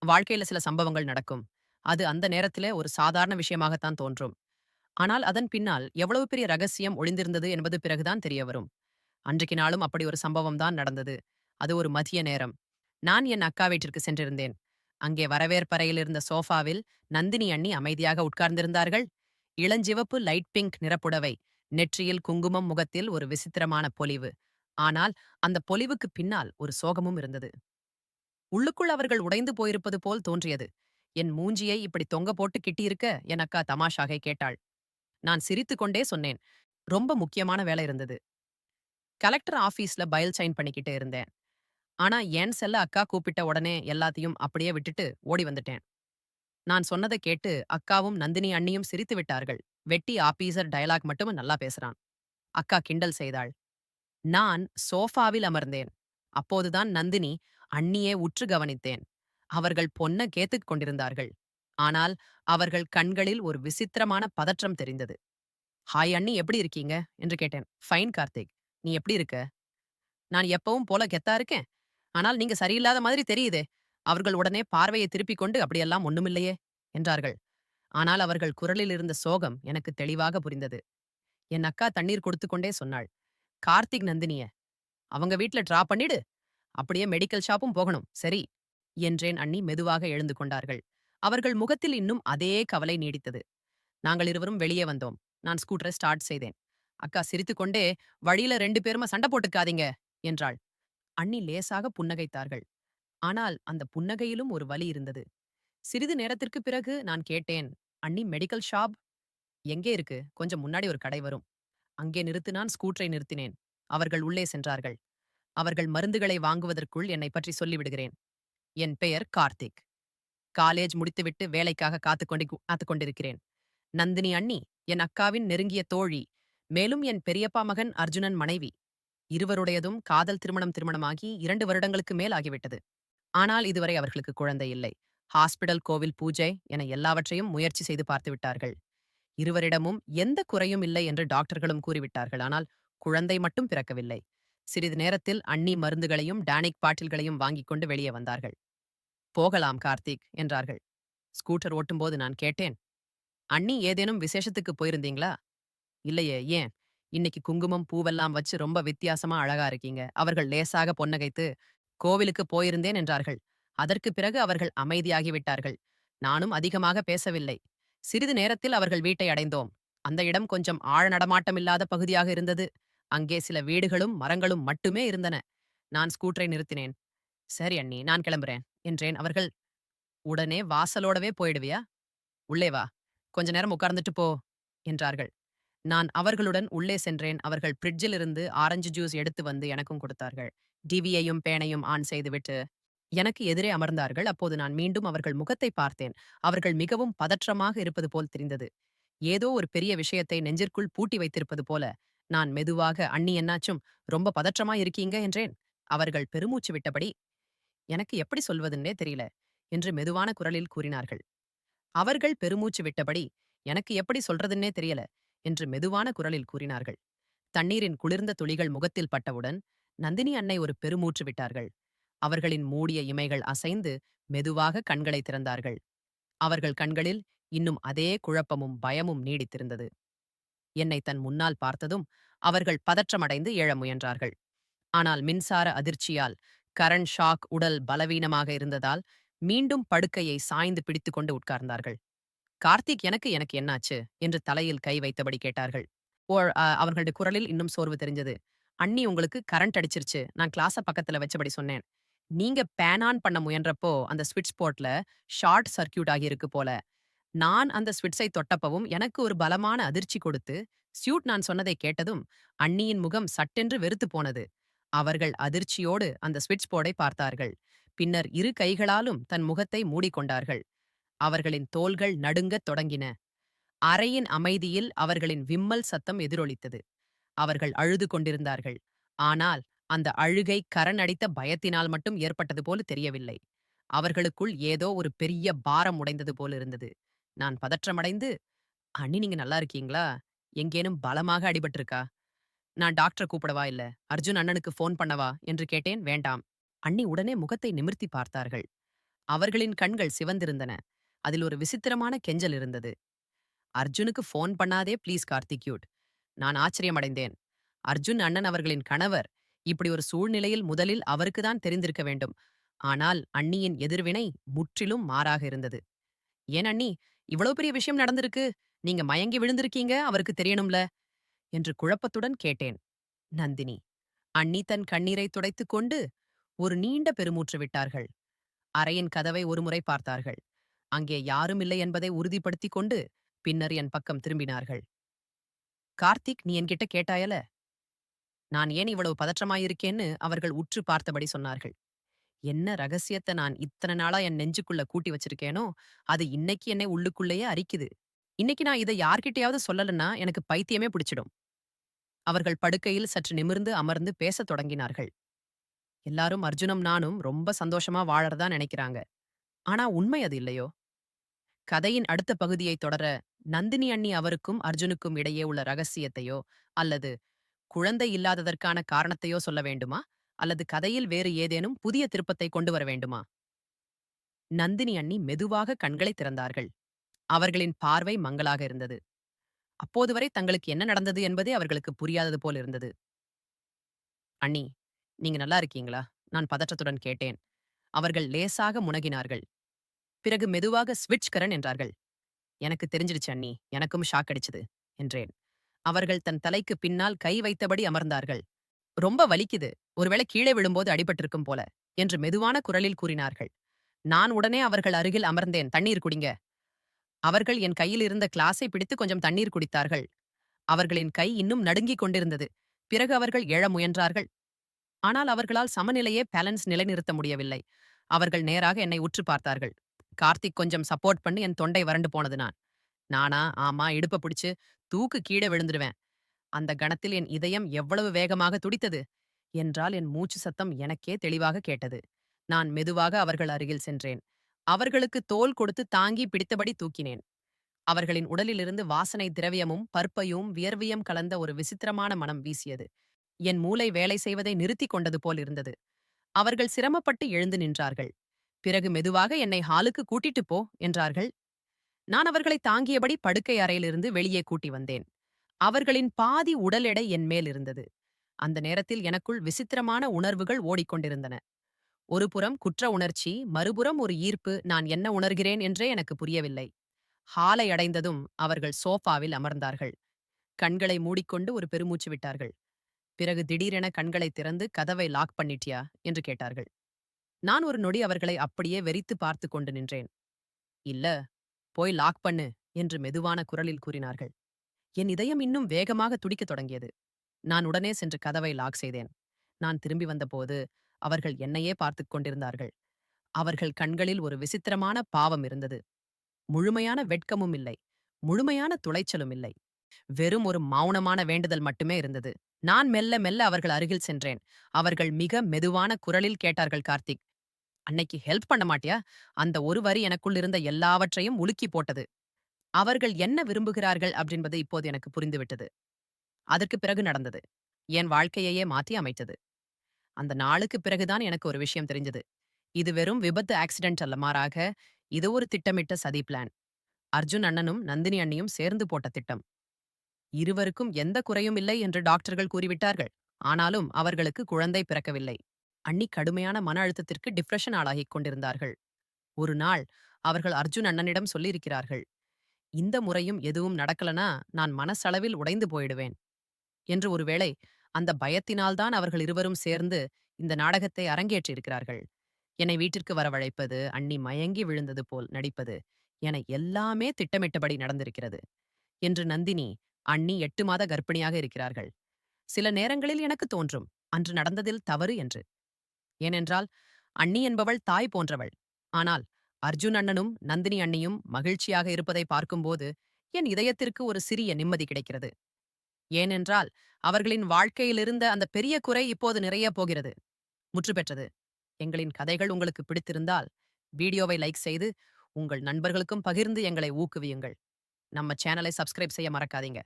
வாழ்க்கையில சில சம்பவங்கள் நடக்கும். அது அந்த நேரத்திலே ஒரு சாதாரண விஷயமாகத்தான் தோன்றும். ஆனால் அதன் பின்னால் எவ்வளவு பெரிய ரகசியம் ஒளிந்திருந்தது என்பது பிறகுதான் தெரிய வரும். அன்றைக்கு நாளும் அப்படி ஒரு சம்பவம் தான் நடந்தது. அது ஒரு மதிய நேரம். நான் என் அக்கா வீட்டிற்கு சென்றிருந்தேன். அங்கே வரவேற்பறையில் இருந்த சோஃபாவில் நந்தினி அண்ணி அமைதியாக உட்கார்ந்திருந்தார்கள். இளஞ்சிவப்பு லைட் பிங்க் நிறப்புடவை, நெற்றியில் குங்குமம், முகத்தில் ஒரு விசித்திரமான பொலிவு. ஆனால் அந்த பொலிவுக்கு பின்னால் ஒரு சோகமும் இருந்தது. உள்ளுக்குள் அவர்கள் உடைந்து போயிருப்பது போல் தோன்றியது. என் மூஞ்சியை இப்படி தொங்க போட்டு கிட்டியிருக்க என் அக்கா தமாஷாக கேட்டாள். நான் சிரித்துக்கொண்டே சொன்னேன். ரொம்ப முக்கியமான வேலை இருந்தது. கலெக்டர் ஆபீஸ்ல பைல் சைன் பண்ணிக்கிட்டு இருந்தேன். ஆனா என் செல்ல அக்கா கூப்பிட்ட உடனே எல்லாத்தையும் அப்படியே விட்டுட்டு ஓடி வந்துட்டேன். நான் சொன்னதை கேட்டு அக்காவும் நந்தினி அண்ணியும் சிரித்து விட்டார்கள். வெட்டி ஆபீசர் டயலாக் மட்டும் நல்லா பேசுறான். அக்கா கிண்டல் செய்தாள். நான் சோஃபாவில் அமர்ந்தேன். அப்போதுதான் நந்தினி அண்ணியே உற்று கவனித்தேன். அவர்கள் பொன்ன கேத்துக் கொண்டிருந்தார்கள். ஆனால் அவர்கள் கண்களில் ஒரு விசித்திரமான பதற்றம் தெரிந்தது. "ஹாய் அண்ணி, எப்படி இருக்கீங்க?" என்று கேட்டேன். "ஃபைன் கார்த்திக். நீ எப்படி இருக்க?" "நான் எப்பவும் போல கெத்தா இருக்கேன். ஆனால் நீங்க சரியில்லாத மாதிரி தெரியுதே." அவர்கள் உடனே பார்வையை திருப்பிக் கொண்டு, "அப்படியெல்லாம் ஒண்ணுமில்லையே" என்றார்கள். ஆனால் அவர்கள் குரலில் இருந்த சோகம் எனக்கு தெளிவாக புரிந்தது. என் அக்கா தண்ணீர் கொடுத்துக் கொண்டே சொன்னாள். "கார்த்திக் நந்தினிய அவங்க வீட்ல டிராப் பண்ணிடு. அப்படியே மெடிக்கல் ஷாப்பும் போகணும். சரி" என்றேன். அண்ணி மெதுவாக எழுந்து கொண்டார்கள். அவர்கள் முகத்தில் இன்னும் அதே கவலை நீடித்தது. நாங்கள் இருவரும் வெளியே வந்தோம். நான் ஸ்கூட்டரை ஸ்டார்ட் செய்தேன். அக்கா சிரித்துக்கொண்டே, "வழியில 2 பேருமா சண்டை போட்டுக்காதீங்க" என்றாள். அண்ணி லேசாக புன்னகைத்தார்கள். ஆனால் அந்த புன்னகையிலும் ஒரு வலி இருந்தது. சிறிது நேரத்திற்கு பிறகு நான் கேட்டேன், "அண்ணி, மெடிக்கல் ஷாப் எங்கே இருக்கு?" "கொஞ்சம் முன்னாடி ஒரு கடை வரும்." அங்கே நிறுத்து. நான் ஸ்கூட்டரை நிறுத்தினேன். அவர்கள் உள்ளே சென்றார்கள். அவர்கள் மருந்துகளை வாங்குவதற்குள் என்னை பற்றி சொல்லிவிடுகிறேன். என் பெயர் கார்த்திக். காலேஜ் முடித்துவிட்டு வேலைக்காக காத்துக் கொண்டிருக்கிறேன். நந்தினி அண்ணி என் அக்காவின் நெருங்கிய தோழி. மேலும் என் பெரியப்பா மகன் அர்ஜுனன் மனைவி. இருவருடையதும் காதல் திருமணமாகி 2 வருடங்களுக்கு மேல் ஆகிவிட்டது. ஆனால் இதுவரை அவர்களுக்கு குழந்தை இல்லை. ஹாஸ்பிடல், கோவில் பூஜை என எல்லாவற்றையும் முயற்சி செய்து பார்த்து விட்டார்கள். இருவரிடமும் எந்த குறையும் இல்லை என்று டாக்டர்களும் கூறிவிட்டார்கள். ஆனால் குழந்தை மட்டும் பிறக்கவில்லை. சிறிது நேரத்தில் அண்ணி மருந்துகளையும் டானிக் பாட்டில்களையும் வாங்கிக் கொண்டு வெளியே வந்தார்கள். "போகலாம் கார்த்திக்" என்றார்கள். ஸ்கூட்டர் ஓட்டும்போது நான் கேட்டேன், "அண்ணி, ஏதேனும் விசேஷத்துக்கு போயிருந்தீங்களா?" "இல்லையே, ஏன்?" "இன்னைக்கு குங்குமம், பூவெல்லாம் வச்சு ரொம்ப வித்தியாசமா அழகா இருக்கீங்க." அவர்கள் லேசாக பொன்னகைத்து, "கோவிலுக்கு போயிருந்தேன்" என்றார்கள். அதற்கு பிறகு அவர்கள் அமைதியாகிவிட்டார்கள். நானும் அதிகமாக பேசவில்லை. சிறிது நேரத்தில் அவர்கள் வீட்டை அடைந்தோம். அந்த இடம் கொஞ்சம் ஆழ நடமாட்டமில்லாத பகுதியாக இருந்தது. அங்கே சில வீடுகளும் மரங்களும் மட்டுமே இருந்தன. நான் ஸ்கூட்டரை நிறுத்தினேன். "சரி அண்ணி, நான் கிளம்புறேன்" என்றேன். அவர்கள், "உடனே வாசலோடவே போயிடுவியா? உள்ளே வா. கொஞ்ச நேரம் உட்கார்ந்துட்டு போ" என்றார்கள். நான் அவர்களுடன் உள்ளே சென்றேன். அவர்கள் ஃப்ரிட்ஜிலிருந்து ஆரஞ்சு ஜூஸ் எடுத்து வந்து எனக்கும் கொடுத்தார்கள். டிவியையும் பேனையும் ஆன் செய்துவிட்டு எனக்கு எதிரே அமர்ந்தார்கள். அப்போது நான் மீண்டும் அவர்கள் முகத்தை பார்த்தேன். அவர்கள் மிகவும் பதற்றமாக இருப்பது போல் தெரிந்தது. ஏதோ ஒரு பெரிய விஷயத்தை நெஞ்சிற்குள் பூட்டி வைத்திருப்பது போல. நான் மெதுவாக, "அண்ணி, என்னாச்சும்? ரொம்ப பதற்றமா இருக்கீங்க" என்றேன். அவர்கள் பெருமூச்சு விட்டபடி, "எனக்கு எப்படி சொல்வதுன்னே தெரியல" என்று மெதுவான குரலில் கூறினார்கள். அவர்கள் பெருமூச்சு விட்டபடி, "எனக்கு எப்படி சொல்றதுன்னே தெரியல" என்று மெதுவான குரலில் கூறினார்கள். தண்ணீரின் குளிர்ந்த துளிகள் முகத்தில் பட்டவுடன் நந்தினி அன்னை ஒரு பெருமூச்சு விட்டார்கள். அவர்களின் மூடிய இமைகள் அசைந்து மெதுவாக கண்களை திறந்தார்கள். அவர்கள் கண்களில் இன்னும் அதே குழப்பமும் பயமும் நீடித்திருந்தது. என்னை தன் முன்னால் பார்த்ததும் அவர்கள் பதற்றமடைந்து எழ முயன்றார்கள். ஆனால் மின்சார அதிர்ச்சியால், கரண்ட் ஷாக், உடல் பலவீனமாக இருந்ததால் மீண்டும் படுக்கையை சாய்ந்து பிடித்துக்கொண்டு உட்கார்ந்தார்கள். "கார்த்திக், எனக்கு எனக்கு என்னாச்சு?" என்று தலையில் கை வைத்தபடி கேட்டார்கள். அவர்களுடைய குரலில் இன்னும் சோர்வு தெரிஞ்சது. "அண்ணி, உங்களுக்கு கரண்ட் அடிச்சிருச்சு. நான் கிளாஸ பக்கத்துல வச்சபடி சொன்னேன். நீங்க பேன் ஆன் பண்ண முயன்றப்போ அந்த ஸ்விட்ச் போர்ட்ல ஷார்ட் சர்க்யூட் ஆகியிருக்கு போல. நான் அந்த ஸ்விட்சை தொட்டப்பவும் எனக்கு ஒரு பலமான அதிர்ச்சி கொடுத்து, ஸ்யூட் நான் சொன்னதை கேட்டதும் அண்ணியின் முகம் சட்டென்று வெறுத்துப் போனது. அவர்கள் அதிர்ச்சியோடு அந்த ஸ்விட்ச் போர்டை பார்த்தார்கள். பின்னர் இரு கைகளாலும் தன் முகத்தை மூடிக்கொண்டார்கள். அவர்களின் தோள்கள் நடுங்கத் தொடங்கின. அறையின் அமைதியில் அவர்களின் விம்மல் சத்தம் எதிரொலித்தது. அவர்கள் அழுது கொண்டிருந்தார்கள். ஆனால் அந்த அழுகை கரண் அடித்த பயத்தினால் மட்டும் ஏற்பட்டது போல தெரியவில்லை. அவர்களுக்குள் ஏதோ ஒரு பெரிய பாரம் உடைந்தது போலிருந்தது. நான் பதற்றமடைந்து, "அண்ணி, நீங்க நல்லா இருக்கீங்களா? எங்கேனும் பலமாக அடிபட்டிருக்கா? நான் டாக்டர கூப்பிடவா, இல்ல அர்ஜுன் அண்ணனுக்கு ஃபோன் பண்ணவா?" என்று கேட்டேன். "வேண்டாம்." அண்ணி உடனே முகத்தை நிமிர்த்தி பார்த்தார்கள். அவர்களின் கண்கள் சிவந்திருந்தன. அதில் ஒரு விசித்திரமான கெஞ்சல் இருந்தது. அர்ஜுனுக்கு ஃபோன் பண்ணாதே ப்ளீஸ் கார்த்திக்யூட். நான் ஆச்சரியமடைந்தேன். அர்ஜுன் அண்ணன் அவர்களின் கணவர். இப்படி ஒரு சூழ்நிலையில் முதலில் அவருக்கு தான் தெரிந்திருக்க வேண்டும். ஆனால் அண்ணியின் எதிர்வினை முற்றிலும் மாறாக இருந்தது. ஏன் அண்ணி, இவ்வளவு பெரிய விஷயம் நடந்திருக்கு. நீங்க மயங்கி விழுந்திருக்கீங்க, அவருக்கு தெரியணும்ல என்று குழப்பத்துடன் கேட்டேன். நந்தினி. அண்ணி தன் கண்ணீரை துடைத்துக் கொண்டு ஒரு நீண்ட பெருமூச்சு விட்டார்கள். அறையின் கதவை ஒருமுறை பார்த்தார்கள். அங்கே யாரும் இல்லை என்பதை உறுதிப்படுத்திக் கொண்டு பின்னர் என் பக்கம் திரும்பினார்கள். கார்த்திக், நீ என்கிட்ட கேட்டாயல, நான் ஏன் இவ்வளவு பதற்றமாயிருக்கேன்னு அவர்கள் உற்று பார்த்தபடி சொன்னார்கள். என்ன ரகசியத்தை நான் இத்தனை நாளா என் நெஞ்சுக்குள்ள கூட்டி வச்சிருக்கேனோ, அது இன்னைக்கு என்னை உள்ளுக்குள்ளேயே அரிக்குது. இன்னைக்கு நான் இதை யார்கிட்டயாவது சொல்லலன்னா எனக்கு பைத்தியமே பிடிச்சிடும். அவர்கள் படுக்கையில் சற்று நிமிர்ந்து அமர்ந்து பேசத் தொடங்கினார்கள். எல்லாரும் அர்ஜுனும் நானும் ரொம்ப சந்தோஷமா வாழறதா நினைக்கிறாங்க. ஆனா உண்மை அது இல்லையோ? கதையின் அடுத்த பகுதியை தொடர நந்தினி அண்ணி அவருக்கும் அர்ஜுனுக்கும் இடையே உள்ள ரகசியத்தையோ அல்லது குழந்தை இல்லாததற்கான காரணத்தையோ சொல்ல வேண்டுமா? அல்லது கதையில் வேறு ஏதேனும் புதிய திருப்பத்தை கொண்டு வர வேண்டுமா? நந்தினி அண்ணி மெதுவாக கண்களை திறந்தார்கள். அவர்களின் பார்வை மங்கலாக இருந்தது. அப்போது வரை தங்களுக்கு என்ன நடந்தது என்பதே அவர்களுக்கு புரியாதது போல் இருந்தது. அண்ணி, நீங்க நல்லா இருக்கீங்களா? நான் பதற்றத்துடன் கேட்டேன். அவர்கள் லேசாக முனகினார்கள். பிறகு மெதுவாக ஸ்விட்ச் கரன் என்றார்கள். எனக்கு தெரிஞ்சிடுச்சு அண்ணி, எனக்கும் ஷாக் அடிச்சது என்றேன். அவர்கள் தன் தலைக்கு பின்னால் கை வைத்தபடி அமர்ந்தார்கள். ரொம்ப வலிக்குது, ஒருவேளை கீழே விழும்போது அடிபட்டிருக்கும் போல என்று மெதுவான குரலில் கூறினார்கள். நான் உடனே அவர்கள் அருகில் அமர்ந்தேன். தண்ணீர் குடிங்க. அவர்கள் என் கையில் இருந்த கிளாஸை பிடித்து கொஞ்சம் தண்ணீர் குடித்தார்கள். அவர்களின் கை இன்னும் நடுங்கிக் கொண்டிருந்தது. பிறகு அவர்கள் எழ முயன்றார்கள். ஆனால் அவர்களால் சமநிலையே பேலன்ஸ் நிலைநிறுத்த முடியவில்லை. அவர்கள் நேராக என்னை உற்று பார்த்தார்கள். கார்த்திக் கொஞ்சம் சப்போர்ட் பண்ணி என் தொண்டை வறண்டு போனது. நானா ஆமா, இடுப்ப பிடிச்சு தூக்கு கீழே விழுந்துடுவேன். அந்த கணத்தில் என் இதயம் எவ்வளவு வேகமாக துடித்தது என்றால் என் மூச்சு சத்தம் எனக்கே தெளிவாக கேட்டது. நான் மெதுவாக அவர்கள் அருகில் சென்றேன். அவர்களுக்கு தோள் கொடுத்து தாங்கி பிடித்தபடி தூக்கினேன். அவர்களின் உடலிலிருந்து வாசனை திரவியமும் பற்பையும் வியர்வியம் கலந்த ஒரு விசித்திரமான மனம் வீசியது. என் மூளை வேலை செய்வதை நிறுத்திக் கொண்டது போல் இருந்தது. அவர்கள் சிரமப்பட்டு எழுந்து நின்றார்கள். பிறகு மெதுவாக என்னை ஹாலுக்கு கூட்டிட்டு போ என்றார்கள். நான் அவர்களை தாங்கியபடி படுக்கை அறையிலிருந்து வெளியே கூட்டி வந்தேன். அவர்களின் பாதி உடல் எடை என் மேல் இருந்தது. அந்த நேரத்தில் எனக்குள் விசித்திரமான உணர்வுகள் ஓடிக்கொண்டிருந்தன. ஒரு புறம் குற்ற உணர்ச்சி, மறுபுறம் ஒரு ஈர்ப்பு. நான் என்ன உணர்கிறேன் என்றே எனக்கு புரியவில்லை. ஹாலை அடைந்ததும் அவர்கள் சோஃபாவில் அமர்ந்தார்கள். கண்களை மூடிக்கொண்டு ஒரு பெருமூச்சு விட்டார்கள். பிறகு திடீரென கண்களை திறந்து கதவை லாக் பண்ணிட்டியா என்று கேட்டார்கள். நான் ஒரு நொடி அவர்களை அப்படியே வெறித்து பார்த்து கொண்டு நின்றேன். இல்ல, போய் லாக் பண்ணு என்று மெதுவான குரலில் கூறினார்கள். என் இதயம் இன்னும் வேகமாக துடிக்கத் தொடங்கியது. நான் உடனே சென்று கதவை லாக் செய்தேன். நான் திரும்பி வந்தபோது அவர்கள் என்னையே பார்த்துக் கொண்டிருந்தார்கள். அவர்கள் கண்களில் ஒரு விசித்திரமான பாவம் இருந்தது. முழுமையான வெட்கமும் இல்லை, முழுமையான துளைச்சலும் இல்லை. வெறும் ஒரு மௌனமான வேண்டுதல் மட்டுமே இருந்தது. நான் மெல்ல மெல்ல அவர்கள் அருகில் சென்றேன். அவர்கள் மிக மெதுவான குரலில் கேட்டார்கள், கார்த்திக், அன்னைக்கு ஹெல்ப் பண்ண மாட்டியா? அந்த ஒரு வரி எனக்குள் இருந்த எல்லாவற்றையும் உலுக்கி போட்டது. அவர்கள் என்ன விரும்புகிறார்கள் அப்படின்பது இப்போது எனக்கு புரிந்துவிட்டது. அதற்கு பிறகு நடந்தது என் வாழ்க்கையையே மாற்றி அமைத்தது. அந்த நாளுக்கு பிறகுதான் எனக்கு ஒரு விஷயம் தெரிஞ்சது. இது வெறும் விபத்து ஆக்சிடென்ட் அல்ல, மாறாக இது ஒரு திட்டமிட்ட சதி பிளான். அர்ஜுன் அண்ணனும் நந்தினி அண்ணியும் சேர்ந்து போட்ட திட்டம். இருவருக்கும் எந்த குறையும் இல்லை என்று டாக்டர்கள் கூறிவிட்டார்கள். ஆனாலும் அவர்களுக்கு குழந்தை பிறக்கவில்லை. அண்ணி கடுமையான மன அழுத்தத்திற்கு டிப்ரெஷன் ஆளாகிக் கொண்டிருந்தார்கள். ஒரு நாள் அவர்கள் அர்ஜுன் அண்ணனிடம் சொல்லியிருக்கிறார்கள், இந்த முறையும் எதுவும் நடக்கலனா நான் மனசளவில் உடைந்து போயிடுவேன் என்று. ஒருவேளை அந்த பயத்தினால்தான் அவர்கள் இருவரும் சேர்ந்து இந்த நாடகத்தை அரங்கேற்றியிருக்கிறார்கள். என்னை வீட்டிற்கு வரவழைப்பது, அண்ணி மயங்கி விழுந்தது போல் நடிப்பது என எல்லாமே திட்டமிட்டபடி நடந்திருக்கிறது என்று. நந்தினி அண்ணி 8 மாத கர்ப்பிணியாக இருக்கிறார்கள். சில நேரங்களில் எனக்கு தோன்றும் அன்று நடந்ததில் தவறு என்று. ஏனென்றால் அண்ணி என்பவள் தாய் போன்றவள். ஆனால் அர்ஜுன் அண்ணனும் நந்தினி அண்ணியும் மகிழ்ச்சியாக இருப்பதை பார்க்கும்போது என் இதயத்திற்கு ஒரு சிறிய நிம்மதி கிடைக்கிறது. ஏனென்றால் அவர்களின் வாழ்க்கையிலிருந்த அந்த பெரிய குறை இப்போது நிறைய போகிறது, முற்று பெற்றது. எங்களின் கதைகள் உங்களுக்கு பிடித்திருந்தால் வீடியோவை லைக் செய்து உங்கள் நண்பர்களுக்கும் பகிர்ந்து எங்களை ஊக்குவியுங்கள். நம்ம சேனலை சப்ஸ்கிரைப் செய்ய மறக்காதீங்க.